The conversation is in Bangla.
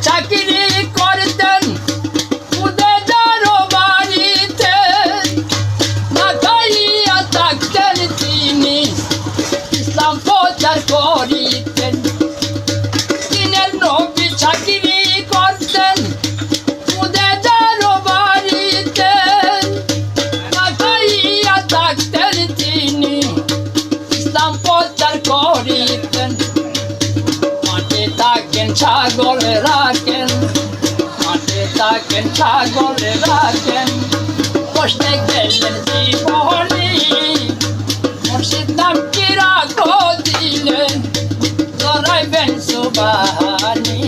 চাকরি করতেন উদেদার বাড়িতে, না খাইয়া থাকতেন তিনি, ইসলাম প্রচার করিতেন। দিনের নবী চাকরি করতেন উদেদার বাড়িতে, না খাইয়া থাকতেন তিনি, ইসলাম প্রচার করিতেন। মাঠে থাকেন ছাগল রাখেন, মাঠে থাকেন ছাগল রাখেন, কষ্টে গেলেন জীবনী, মুর্শিদ নামটি রাখো দিলেন, জড়াইবেন সুবহানি।